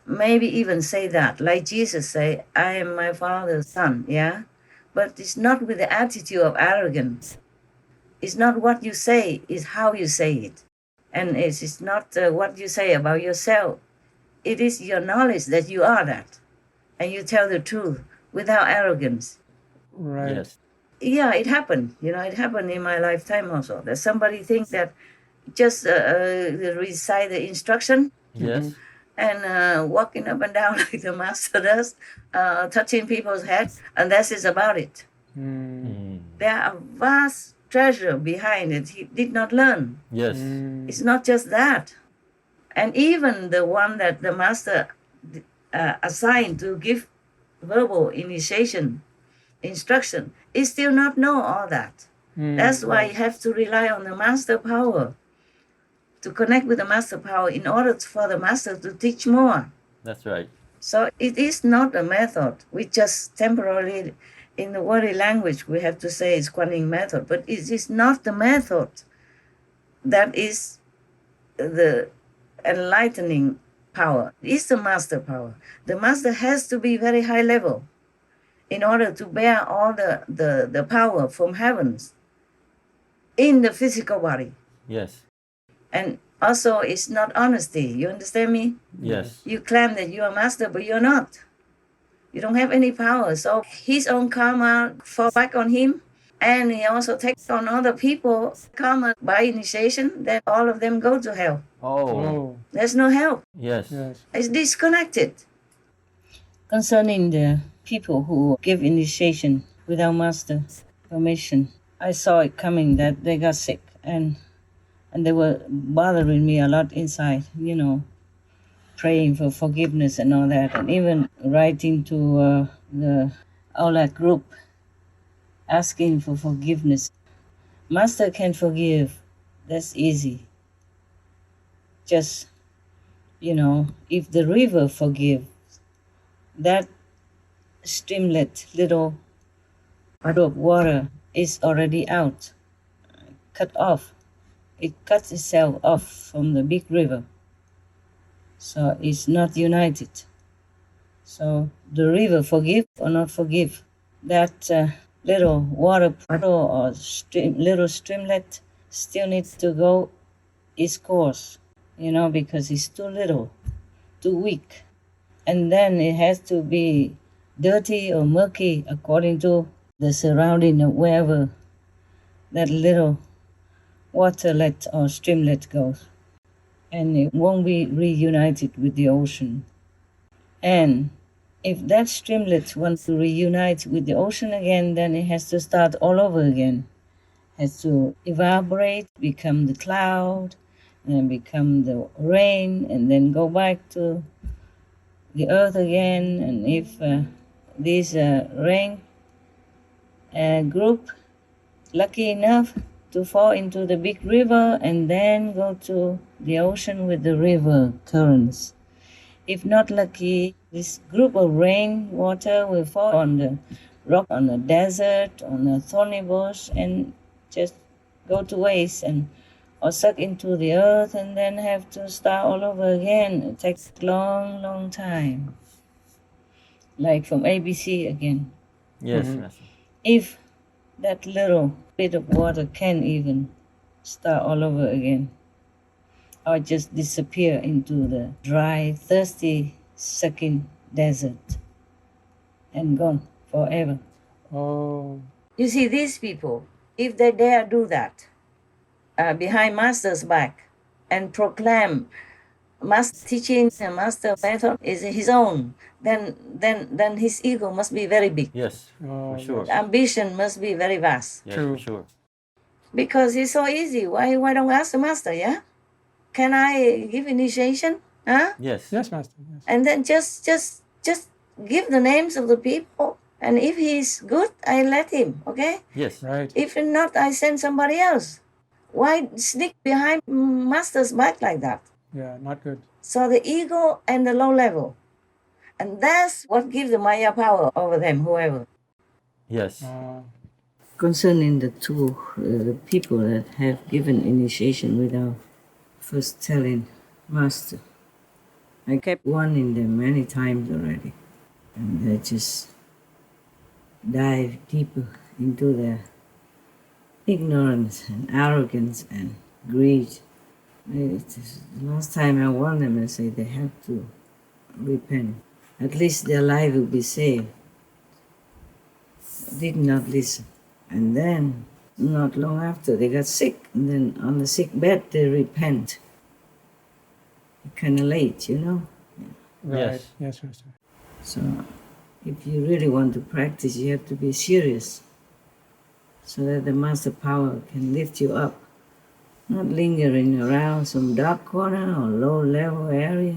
Maybe even say that, like Jesus say, I am my Father's son, yeah? But it's not with the attitude of arrogance. It's not what you say, it's how you say it. And it's not what you say about yourself. It is your knowledge that you are that. And you tell the truth without arrogance. Right. Yes. Yeah, it happened. You know, it happened in my lifetime also. That somebody thinks that just recite the instruction Yes. and walking up and down like the master does, touching people's heads, and that is about it. There are vast treasure behind it. He did not learn. Yes. It's not just that. And even the one that the master assigned to give verbal initiation, instruction, he still not know all that. That's why you have to rely on the master power, to connect with the master power in order for the master to teach more. That's right. So it is not a method. We just temporarily, in the worldly language, we have to say it's Kuan Yin method, but it is not the method that is the enlightening power. It's the master power. The master has to be very high level in order to bear all the power from heavens in the physical body. Yes. And also, it's not honesty. You understand me? Yes. You claim that you are master, but you're not. You don't have any power. So his own karma fall back on him. And he also takes on other people's karma by initiation. Then all of them go to hell. Oh. There's no hell. Yes. It's disconnected. Concerning the people who give initiation without master permission, I saw it coming that they got sick. And and they were bothering me a lot inside, praying for forgiveness and all that, and even writing to the Outlet group asking for forgiveness. Master can forgive. That's easy. Just, if the river forgives, that streamlet, little bottle of water is already out, cut off. It cuts itself off from the big river. So it's not united. So the river forgive or not forgive. That little water puddle or little streamlet still needs to go its course, because it's too little, too weak. And then it has to be dirty or murky according to the surrounding of wherever that little waterlet or streamlet goes. And it won't be reunited with the ocean. And if that streamlet wants to reunite with the ocean again, then it has to start all over again. It has to evaporate, become the cloud, and become the rain, and then go back to the earth again. And if this rain group lucky enough to fall into the big river and then go to the ocean with the river currents. If not lucky, this group of rain water will fall on the rock, on the desert, on a thorny bush, and just go to waste or suck into the earth and then have to start all over again. It takes a long, long time. Like from ABC again. Yes, Mhm. Master. If that little bit of water can even start all over again, or just disappear into the dry, thirsty, sucking desert and gone forever. Oh. You see, these people, if they dare do that behind Master's back and proclaim Master teaching and Master method is his own, then his ego must be very big. Yes, for sure. Ambition must be very vast. Yes, for sure. Because it's so easy. Why don't we ask the Master, yeah? Can I give initiation? Huh? Yes. Yes, Master. Yes. And then just give the names of the people. And if he's good, I let him, okay? Yes. Right. If not, I send somebody else. Why sneak behind Master's back like that? Yeah, not good. So the ego and the low level. And that's what gives the Maya power over them, whoever. Yes. Concerning the two the people that have given initiation without first telling Master, I kept warning them many times already, and they just dive deeper into their ignorance and arrogance and greed. The last time I warned them, I said they have to repent. At least their life will be saved. Did not listen. And then, not long after, they got sick. And then on the sick bed, they repent. Kind of late, Right. Yes. Yes, Master. So, if you really want to practice, you have to be serious so that the Master Power can lift you up. Not lingering around some dark corner or low-level area,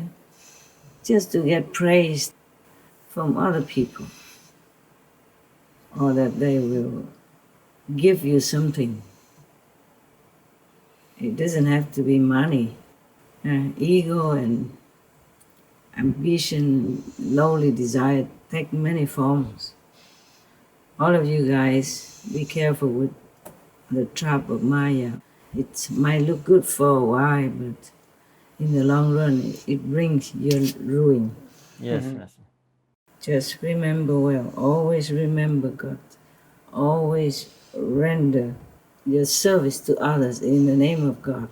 just to get praise from other people, or that they will give you something. It doesn't have to be money. Ego and ambition, lowly desire take many forms. All of you guys, be careful with the trap of Maya. It might look good for a while, but in the long run, it brings your ruin. Yes, Master. Just remember well, always remember God. Always render your service to others in the name of God.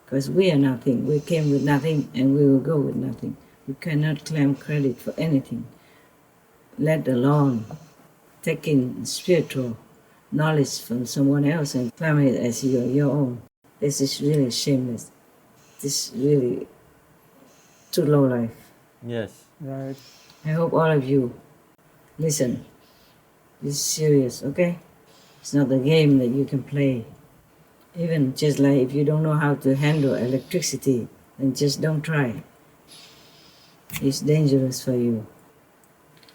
Because we are nothing. We came with nothing and we will go with nothing. We cannot claim credit for anything, let alone taking spiritual knowledge from someone else and claim it as your own. This is really shameless. This is really too low life. Yes. Right. I hope all of you listen. This is serious, okay? It's not a game that you can play. Even just like if you don't know how to handle electricity, then just don't try. It's dangerous for you.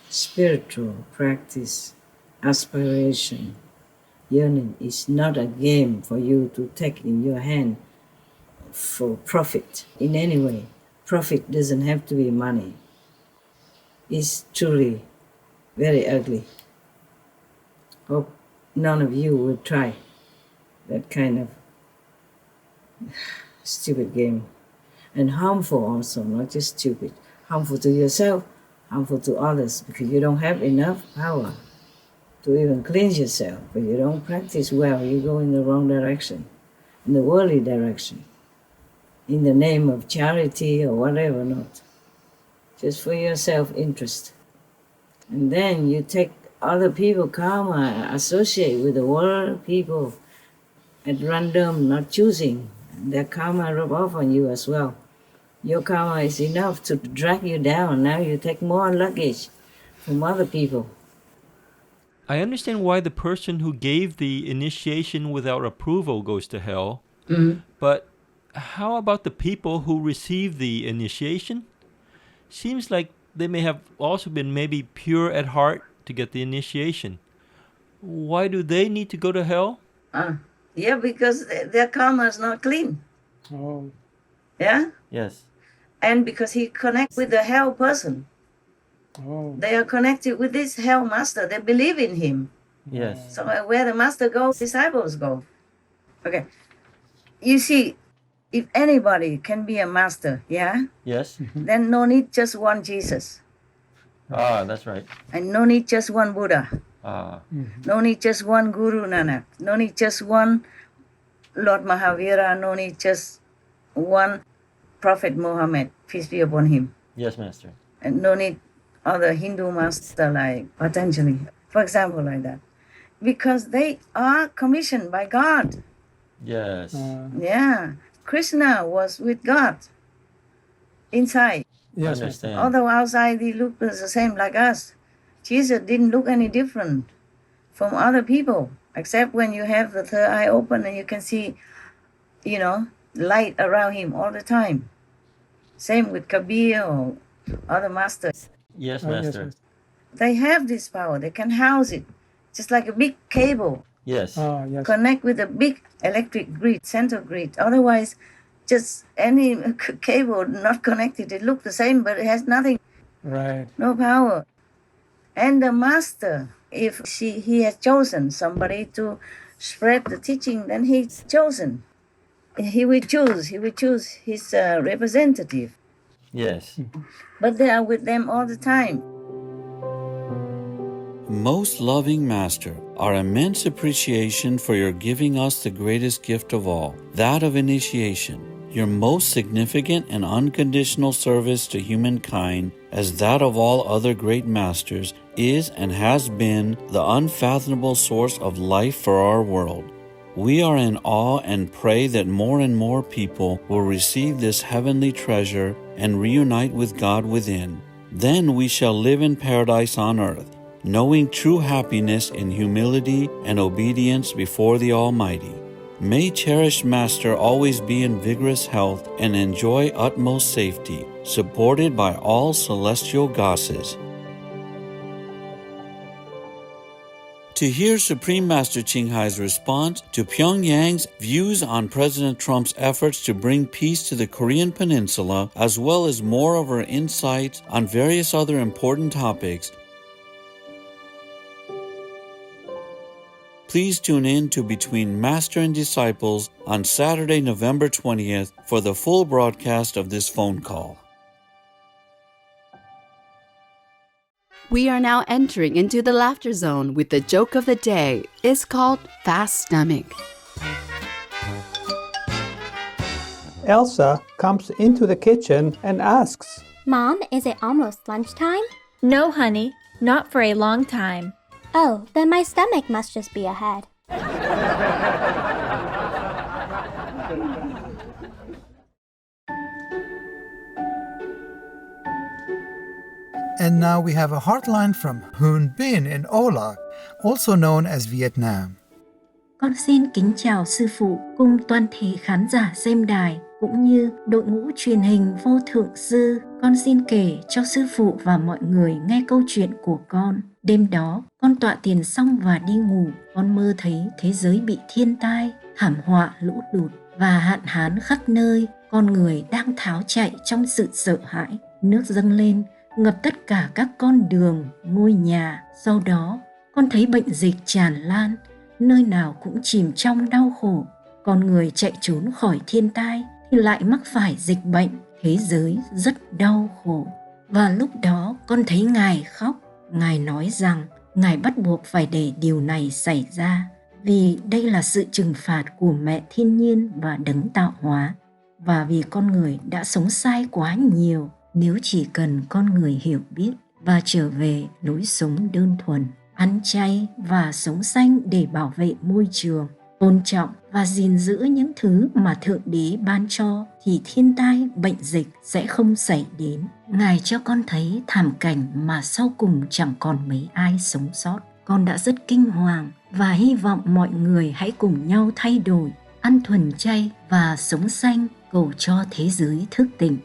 Spiritual practice, aspiration, yearning is not a game for you to take in your hand for profit in any way. Profit doesn't have to be money. It's truly very ugly. Hope none of you will try that kind of stupid game. And harmful also, not just stupid. Harmful to yourself, harmful to others, because you don't have enough power to even cleanse yourself. But you don't practice well, you go in the wrong direction, in the worldly direction, in the name of charity or whatever not, just for your self-interest. And then you take other people karma, associate with the world people at random, not choosing. Their karma rub off on you as well. Your karma is enough to drag you down. Now you take more luggage from other people. I understand why the person who gave the initiation without approval goes to hell. But how about the people who received the initiation? Seems like they may have also been maybe pure at heart to get the initiation. Why do they need to go to hell? Yeah, because their karma is not clean. Oh. Yeah? Yes. And because he connects with the hell person. Oh. They are connected with this hell master. They believe in him. Yes. So where the master goes, disciples go. Okay. You see, if anybody can be a master, yeah? Yes. Then no need just one Jesus. That's right. And no need just one Buddha. No need just one Guru Nanak. No need just one Lord Mahavira. No need just one Prophet Muhammad, peace be upon him. Yes, Master. And no need other Hindu master like Patanjali, for example, like that. Because they are commissioned by God. Yes. Yeah. Krishna was with God inside. Yes, understand. Although outside he looked the same like us. Jesus didn't look any different from other people, except when you have the third eye open and you can see, light around him all the time. Same with Kabir or other masters. Yes, Master. They have this power. They can house it, just like a big cable. Yes. Yes. Connect with a big electric grid, central grid. Otherwise, just any cable not connected, it looks the same, but it has nothing. Right. No power. And the master, if he has chosen somebody to spread the teaching, then he's chosen. He will choose his representative. Yes. But they are with them all the time. Most loving Master, our immense appreciation for your giving us the greatest gift of all, that of initiation, your most significant and unconditional service to humankind, as that of all other great masters, is and has been the unfathomable source of life for our world. We are in awe and pray that more and more people will receive this heavenly treasure and reunite with God within. Then we shall live in paradise on earth, knowing true happiness in humility and obedience before the Almighty. May cherished Master always be in vigorous health and enjoy utmost safety, supported by all celestial goddesses. To hear Supreme Master Ching Hai's response to Pyongyang's views on President Trump's efforts to bring peace to the Korean Peninsula, as well as more of her insights on various other important topics, please tune in to Between Master and Disciples on Saturday, November 20th for the full broadcast of this phone call. We are now entering into the laughter zone with the joke of the day. It's called Fast Stomach. Elsa comes into the kitchen and asks, Mom, is it almost lunchtime? No, honey, not for a long time. Oh, then my stomach must just be ahead. And now we have a hotline from Hoon Bin in Ola, also known as Vietnam. Con xin kính chào sư phụ cùng toàn thể khán giả xem đài cũng như đội ngũ truyền hình Vô Thượng Sư. Con xin kể cho sư phụ và mọi người nghe câu chuyện của con. Đêm đó, con tọa thiền xong và đi ngủ, con mơ thấy thế giới bị thiên tai, thảm họa, lũ lụt và hạn hán khắp nơi. Con người đang tháo chạy trong sự sợ hãi. Nước dâng lên, ngập tất cả các con đường, ngôi nhà. Sau đó, con thấy bệnh dịch tràn lan, nơi nào cũng chìm trong đau khổ. Con người chạy trốn khỏi thiên tai thì lại mắc phải dịch bệnh. Thế giới rất đau khổ. Và lúc đó con thấy Ngài khóc. Ngài nói rằng Ngài bắt buộc phải để điều này xảy ra, vì đây là sự trừng phạt của mẹ thiên nhiên và đấng tạo hóa, và vì con người đã sống sai quá nhiều. Nếu chỉ cần con người hiểu biết và trở về lối sống đơn thuần, ăn chay và sống xanh để bảo vệ môi trường, tôn trọng và gìn giữ những thứ mà Thượng Đế ban cho, thì thiên tai, bệnh dịch sẽ không xảy đến. Ngài cho con thấy thảm cảnh mà sau cùng chẳng còn mấy ai sống sót. Con đã rất kinh hoàng và hy vọng mọi người hãy cùng nhau thay đổi, ăn thuần chay và sống xanh, cầu cho thế giới thức tỉnh.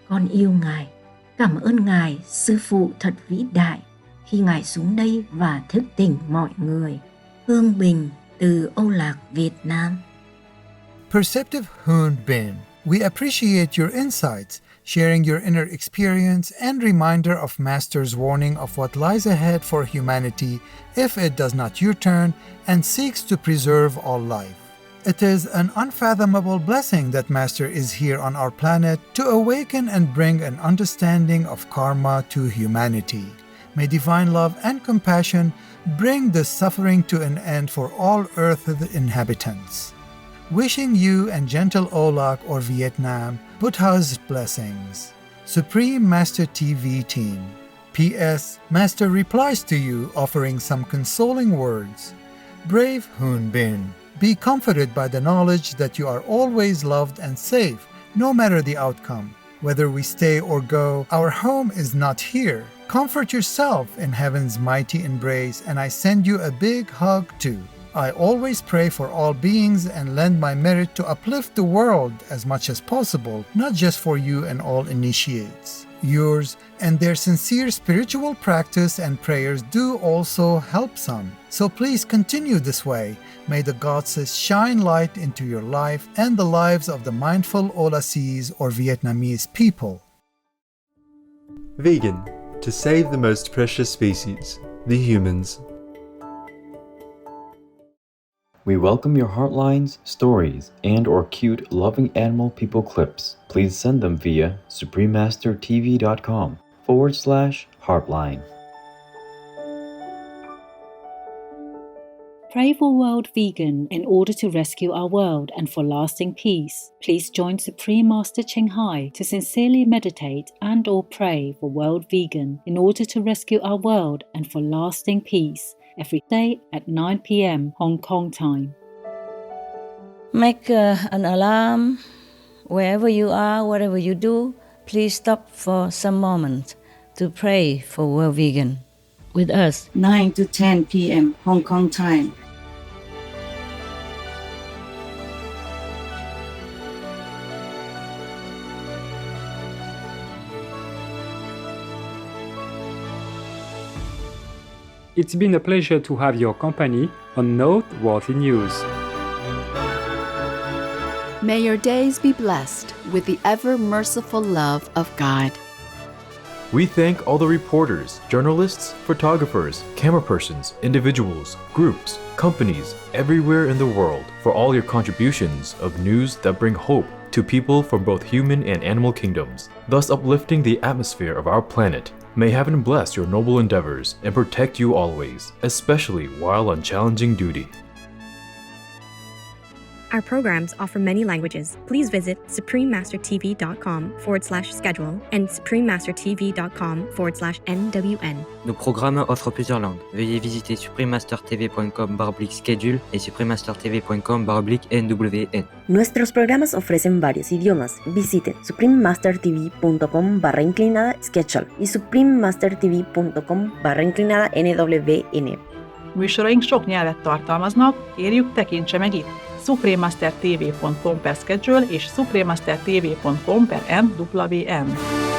Con yêu Ngài. Cảm ơn Ngài, Sư Phụ thật vĩ đại, khi Ngài xuống đây và thức tỉnh mọi người. Hương Bình từ Âu Lạc, Việt Nam. Perceptive Hoon Bin, we appreciate your insights, sharing your inner experience and reminder of Master's warning of what lies ahead for humanity if it does not U-turn and seeks to preserve all life. It is an unfathomable blessing that Master is here on our planet to awaken and bring an understanding of karma to humanity. May divine love and compassion bring this suffering to an end for all Earth's inhabitants. Wishing you and gentle Olak or Vietnam Buddha's blessings. Supreme Master TV Team. P.S. Master replies to you offering some consoling words. Brave Hoon Bin, be comforted by the knowledge that you are always loved and safe, no matter the outcome. Whether we stay or go, our home is not here. Comfort yourself in heaven's mighty embrace, and I send you a big hug too. I always pray for all beings and lend my merit to uplift the world as much as possible, not just for you and all initiates. Yours and their sincere spiritual practice and prayers do also help some. So please continue this way. May the goddess shine light into your life and the lives of the mindful Olasis or Vietnamese people. Vegan, to save the most precious species, the humans. We welcome your heartlines, stories, and or cute loving animal people clips. Please send them via suprememastertv.com/heartline. Pray for World Vegan in order to rescue our world and for lasting peace. Please join Supreme Master Ching Hai to sincerely meditate and or pray for World Vegan in order to rescue our world and for lasting peace every day at 9 p.m. Hong Kong time. Make an alarm. Wherever you are, whatever you do, please stop for some moment to pray for World Vegan. With us, 9 to 10 p.m. Hong Kong time. It's been a pleasure to have your company on Noteworthy News. May your days be blessed with the ever-merciful love of God. We thank all the reporters, journalists, photographers, camerapersons, individuals, groups, companies everywhere in the world for all your contributions of news that bring hope to people from both human and animal kingdoms, thus uplifting the atmosphere of our planet. May heaven bless your noble endeavors and protect you always, especially while on challenging duty. Our programs offer many languages. Please visit suprememastertv.com/schedule and suprememastertv.com/NWN. Nos programmes offrent plusieurs langues. Veuillez visiter suprememastertv.com/schedule et suprememastertv.com/NWN. Nuestros programas ofrecen varios idiomas. Visite suprememastertv.com/schedule y suprememastertv.com/NWN. Műsoraink sok nyelvet tartalmaznak, kérjük, tekintse meg itt! suprememastertv.com/schedule és suprememastertv.com/NWN.